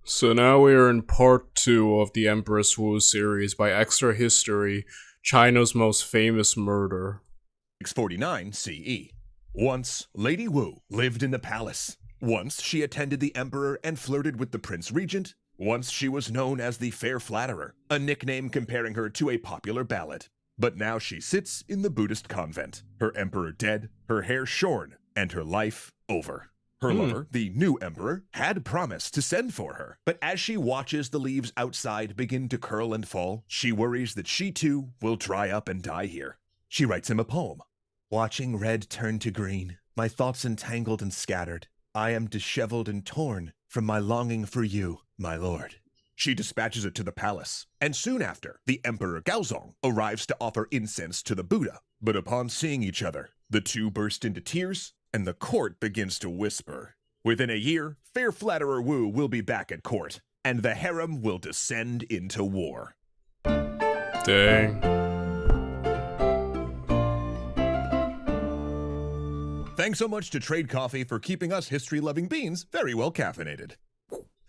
So now we are in part 2 of the Empress Wu series by Extra History, China's most famous murder. 649 CE. Once, Lady Wu lived in the palace. Once, she attended the emperor and flirted with the prince regent. Once, she was known as the Fair Flatterer, a nickname comparing her to a popular ballad. But now she sits in the Buddhist convent, her emperor dead, her hair shorn, and her life over. Her lover, the new emperor, had promised to send for her, but as she watches the leaves outside begin to curl and fall, she worries that she too will dry up and die here. She writes him a poem. Watching red turn to green, my thoughts entangled and scattered, I am disheveled and torn from my longing for you, my lord. She dispatches it to the palace, and soon after, the Emperor Gaozong arrives to offer incense to the Buddha. But upon seeing each other, the two burst into tears, and the court begins to whisper. Within a year, Fair Flatterer Wu will be back at court, and the harem will descend into war. Dang. Thanks so much to Trade Coffee for keeping us history-loving beans very well caffeinated.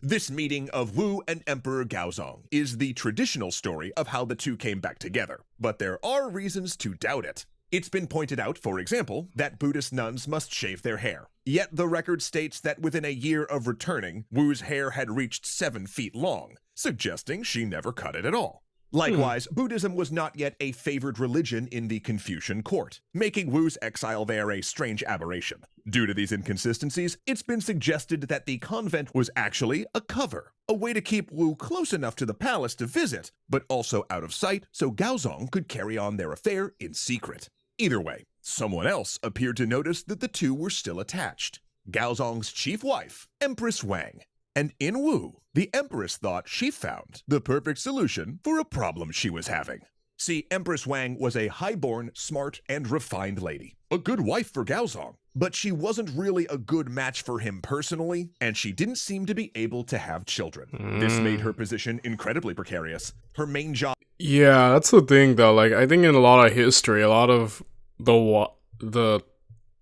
This meeting of Wu and Emperor Gaozong is the traditional story of how the two came back together, but there are reasons to doubt it. It's been pointed out, for example, that Buddhist nuns must shave their hair. Yet the record states that within a year of returning, Wu's hair had reached 7 feet long, suggesting she never cut it at all. Likewise, Buddhism was not yet a favored religion in the Confucian court, making Wu's exile there a strange aberration. Due to these inconsistencies, it's been suggested that the convent was actually a cover, a way to keep Wu close enough to the palace to visit, but also out of sight so Gaozong could carry on their affair in secret. Either way, someone else appeared to notice that the two were still attached. Gaozong's chief wife, Empress Wang. And in Wu, the Empress thought she found the perfect solution for a problem she was having. See, Empress Wang was a high-born, smart, and refined lady. A good wife for Gaozong, but she wasn't really a good match for him personally, and she didn't seem to be able to have children. This made her position incredibly precarious. Her main job... Yeah, that's the thing though. Like, I think in a lot of history, a lot of the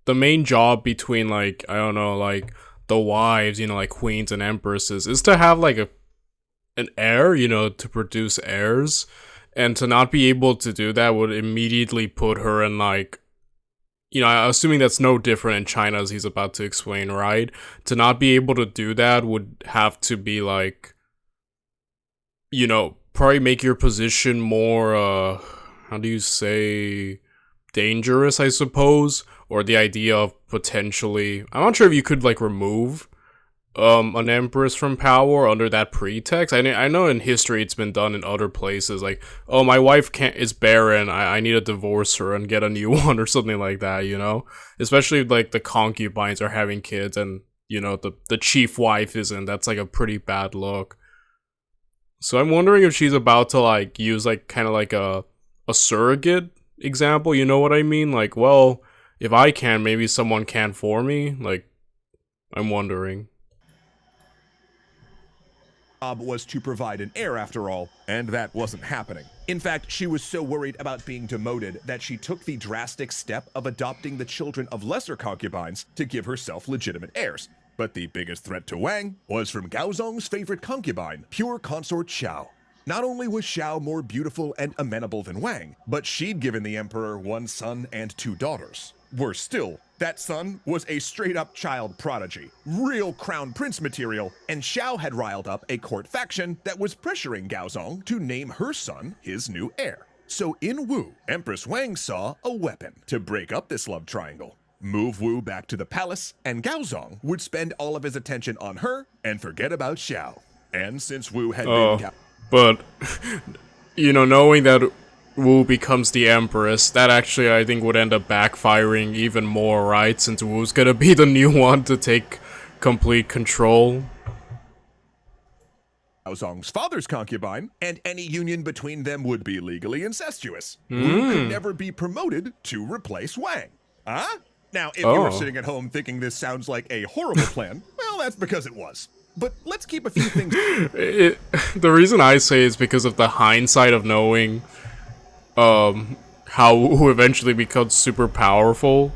main job between, like, I don't know, like, the wives, like queens and empresses, is to have like an heir, to produce heirs, and to not be able to do that would immediately put her in, like, assuming that's no different in China, as he's about to explain, right? To not be able to do that would have to be like, probably make your position more, how do you say, dangerous, I suppose, or the idea of potentially, I'm not sure if you could like remove an empress from power under that pretext. I know in history it's been done in other places, like, oh, my wife is barren, I need to divorce her and get a new one or something like that, especially if, like, the concubines are having kids and the chief wife isn't. That's like a pretty bad look. So I'm wondering if she's about to like use like kind of like a surrogate example, you know what I mean? Like, well, if I can, maybe someone can for me. Like, I'm wondering. Job was to provide an heir after all, and that wasn't happening. In fact, she was so worried about being demoted that she took the drastic step of adopting the children of lesser concubines to give herself legitimate heirs. But the biggest threat to Wang was from Gaozong's favorite concubine, pure consort Xiao. Not only was Xiao more beautiful and amenable than Wang, but she'd given the emperor 1 son and 2 daughters. Worse still, that son was a straight-up child prodigy, real crown prince material, and Xiao had riled up a court faction that was pressuring Gaozong to name her son his new heir. So in Wu, Empress Wang saw a weapon to break up this love triangle. Move Wu back to the palace, and Gaozong would spend all of his attention on her and forget about Xiao. And since Wu had been... But, knowing that Wu becomes the Empress, that actually, I think, would end up backfiring even more, right? Since Wu's gonna be the new one to take complete control. Gaozong's father's concubine, and any union between them would be legally incestuous. Wu could never be promoted to replace Wang. Huh? Now, if you were sitting at home thinking this sounds like a horrible plan, well, that's because it was. But let's keep a few things... The reason I say is because of the hindsight of knowing how Wu eventually becomes super powerful.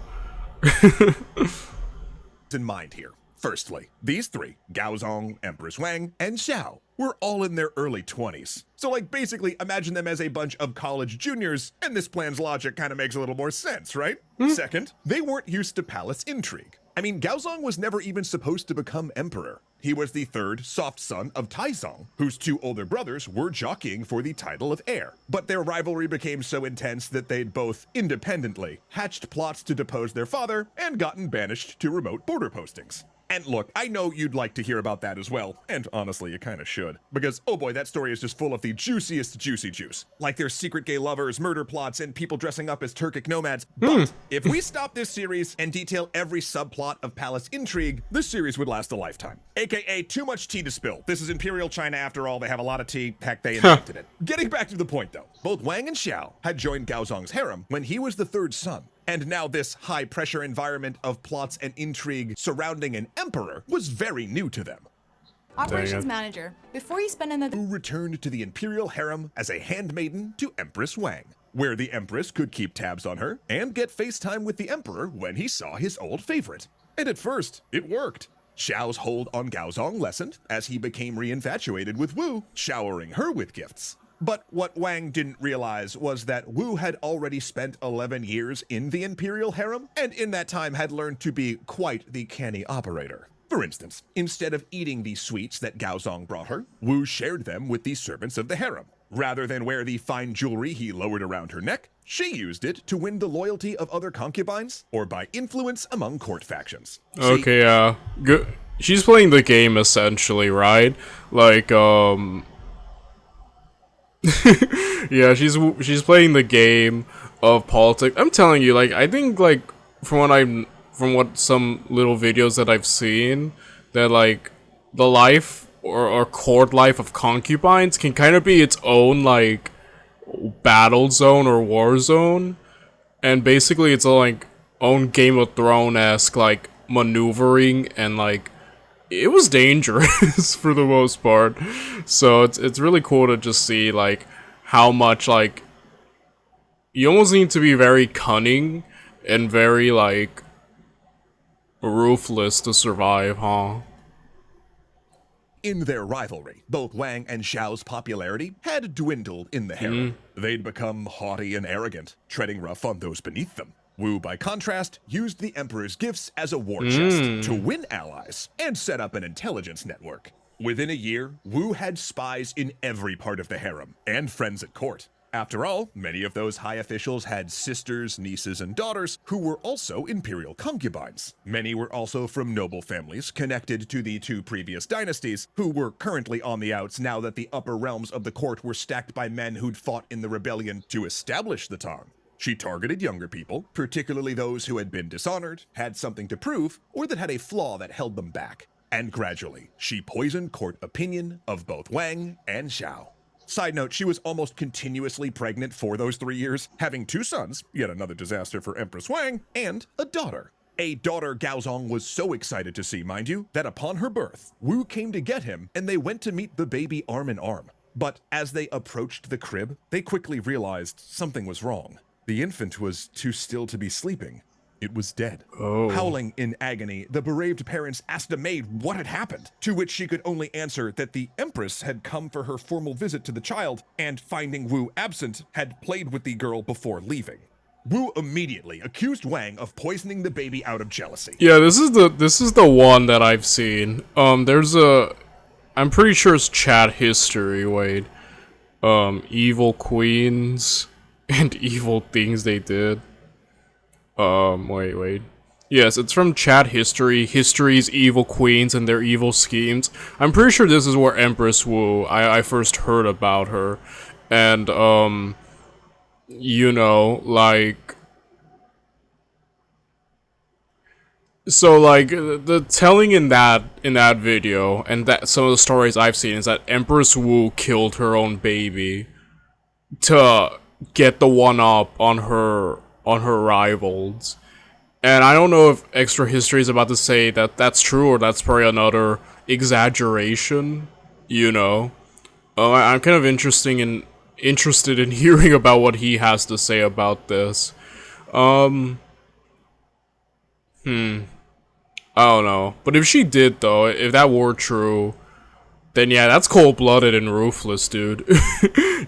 in mind here. Firstly, these three, Gaozong, Empress Wang, and Xiao, were all in their early 20s. So like basically imagine them as a bunch of college juniors, and this plan's logic kind of makes a little more sense, right? Second, they weren't used to palace intrigue. I mean, Gaozong was never even supposed to become emperor. He was the third soft son of Taizong, whose two older brothers were jockeying for the title of heir. But their rivalry became so intense that they'd both, independently, hatched plots to depose their father and gotten banished to remote border postings. And look, I know you'd like to hear about that as well, and honestly, you kinda should. Because, oh boy, that story is just full of the juiciest juicy juice. Like there's secret gay lovers, murder plots, and people dressing up as Turkic nomads. But if we stop this series and detail every subplot of palace intrigue, this series would last a lifetime. AKA, too much tea to spill. This is Imperial China after all, they have a lot of tea, heck, they invented it. Getting back to the point though, both Wang and Xiao had joined Gaozong's harem when he was the third son. And now this high-pressure environment of plots and intrigue surrounding an emperor was very new to them. Operations manager, before you spend another... Who returned to the imperial harem as a handmaiden to Empress Wang, where the empress could keep tabs on her and get FaceTime with the emperor when he saw his old favorite. And at first, it worked. Xiao's hold on Gaozong lessened as he became re-infatuated with Wu, showering her with gifts. But what Wang didn't realize was that Wu had already spent 11 years in the imperial harem, and in that time had learned to be quite the canny operator. For instance, instead of eating the sweets that Gaozong brought her, Wu shared them with the servants of the harem. Rather than wear the fine jewelry he lowered around her neck, she used it to win the loyalty of other concubines or by influence among court factions. Okay, good. She's playing the game essentially, right? Like, yeah, she's playing the game of politics. I'm telling you, like, I think, like, from what some little videos that I've seen, that, like, the life or court life of concubines can kind of be its own, like, battle zone or war zone, and basically it's a, like, own Game of Thrones-esque, like, maneuvering, and, like, it was dangerous for the most part. So it's really cool to just see, like, how much, like, you almost need to be very cunning and very, like, ruthless to survive, huh? In their rivalry, both Wang and Xiao's popularity had dwindled in the harem. They'd become haughty and arrogant, treading rough on those beneath them. Wu, by contrast, used the emperor's gifts as a war chest to win allies and set up an intelligence network. Within a year, Wu had spies in every part of the harem and friends at court. After all, many of those high officials had sisters, nieces, and daughters who were also imperial concubines. Many were also from noble families connected to the two previous dynasties, who were currently on the outs now that the upper realms of the court were stacked by men who'd fought in the rebellion to establish the Tang. She targeted younger people, particularly those who had been dishonored, had something to prove, or that had a flaw that held them back. And gradually, she poisoned court opinion of both Wang and Xiao. Side note, she was almost continuously pregnant for those 3 years, having 2 sons, yet another disaster for Empress Wang, and a daughter. A daughter Gaozong was so excited to see, mind you, that upon her birth, Wu came to get him, and they went to meet the baby arm in arm. But as they approached the crib, they quickly realized something was wrong. The infant was too still to be sleeping. It was dead. Howling in agony, the bereaved parents asked a maid what had happened, to which she could only answer that the Empress had come for her formal visit to the child, and finding Wu absent, had played with the girl before leaving. Wu immediately accused Wang of poisoning the baby out of jealousy. Yeah, this is the one that I've seen. I'm pretty sure it's chat history, wait. Evil queens and evil things they did. Wait. Yes, it's from chat history, history's evil queens and their evil schemes. I'm pretty sure this is where Empress Wu, I first heard about her. And, you know, like... So, like, the telling in that video, and that some of the stories I've seen, is that Empress Wu killed her own baby to get the one-up on her rivals. And I don't know if extra history is about to say that that's true, or that's probably another exaggeration, you know. I'm kind of interested in hearing about what he has to say about this. I don't know. But if she did, though, if that were true, then yeah, that's cold-blooded and ruthless, dude.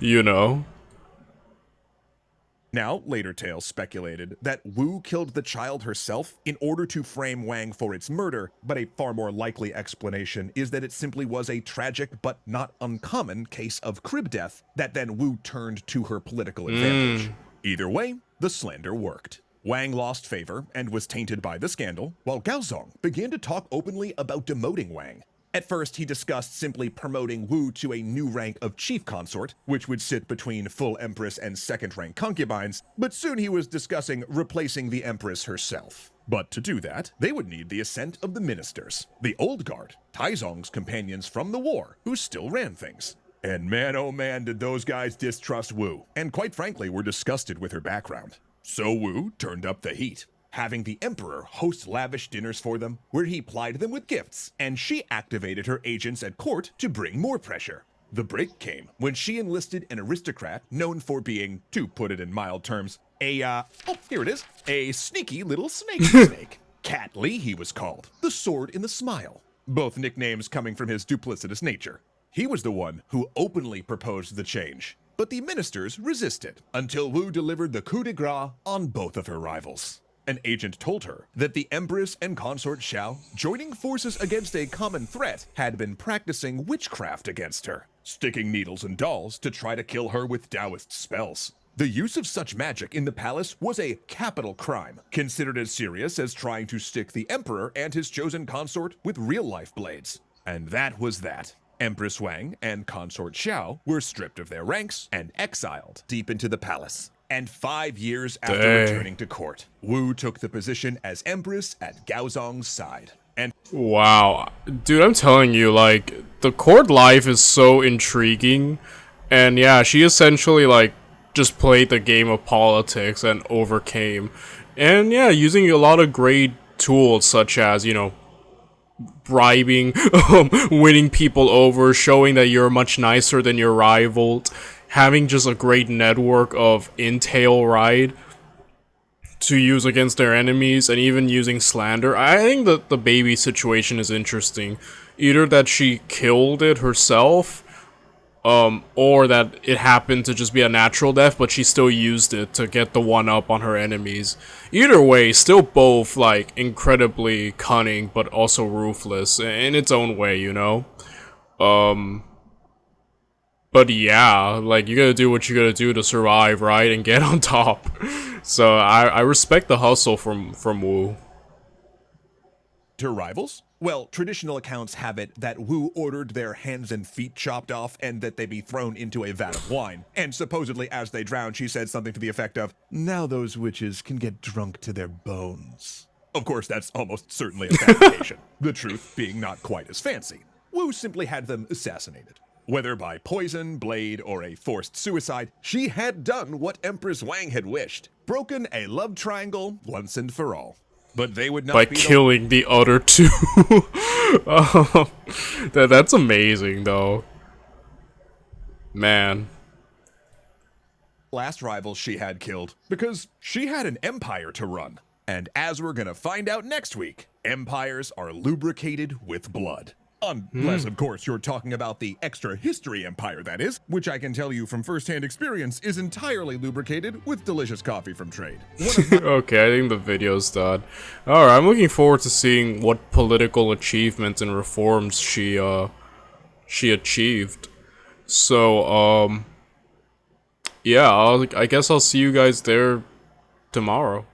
You know? Now, later tales speculated that Wu killed the child herself in order to frame Wang for its murder, but a far more likely explanation is that it simply was a tragic but not uncommon case of crib death that then Wu turned to her political advantage. Either way, the slander worked. Wang lost favor and was tainted by the scandal, while Gaozong began to talk openly about demoting Wang. At first, he discussed simply promoting Wu to a new rank of chief consort, which would sit between full empress and second-rank concubines, but soon he was discussing replacing the empress herself. But to do that, they would need the assent of the ministers, the old guard, Taizong's companions from the war, who still ran things. And man, oh man, did those guys distrust Wu, and quite frankly were disgusted with her background. So Wu turned up the heat, having the emperor host lavish dinners for them, where he plied them with gifts, and she activated her agents at court to bring more pressure. The break came when she enlisted an aristocrat known for being, to put it in mild terms, a sneaky little snake. Cat Lee, he was called, the sword in the smile, both nicknames coming from his duplicitous nature. He was the one who openly proposed the change, but the ministers resisted until Wu delivered the coup de grace on both of her rivals. An agent told her that the Empress and Consort Xiao, joining forces against a common threat, had been practicing witchcraft against her, sticking needles in dolls to try to kill her with Taoist spells. The use of such magic in the palace was a capital crime, considered as serious as trying to stick the Emperor and his chosen consort with real-life blades. And that was that. Empress Wang and Consort Xiao were stripped of their ranks and exiled deep into the palace. And 5 years after returning to court, Wu took the position as Empress at Gaozong's side. And wow. Dude, I'm telling you, like, the court life is so intriguing. And yeah, she essentially, like, just played the game of politics and overcame. And yeah, using a lot of great tools such as, you know, bribing, winning people over, showing that you're much nicer than your rival, having just a great network of intel, right, to use against their enemies, and even using slander. I think that the baby situation is interesting. Either that she killed it herself, or that it happened to just be a natural death, but she still used it to get the one-up on her enemies. Either way, still both, like, incredibly cunning, but also ruthless in its own way, you know? But yeah, like, you gotta do what you gotta do to survive, right? And get on top. So, I respect the hustle from Wu. her rivals? Well, traditional accounts have it that Wu ordered their hands and feet chopped off and that they be thrown into a vat of wine. And supposedly as they drowned, she said something to the effect of, "Now those witches can get drunk to their bones." Of course, that's almost certainly a fabrication, the truth being not quite as fancy. Wu simply had them assassinated. Whether by poison, blade, or a forced suicide, she had done what Empress Wang had wished, broken a love triangle once and for all. But they would not by be killing the other two. That's amazing, though. Man. last rivals she had killed, because she had an empire to run. And as we're gonna find out next week, empires are lubricated with blood. Unless, of course, you're talking about the extra history empire, that is, which I can tell you from first-hand experience is entirely lubricated with delicious coffee from trade. Okay, I think the video's done. Alright, I'm looking forward to seeing what political achievements and reforms she achieved. So, yeah, I guess I'll see you guys there tomorrow.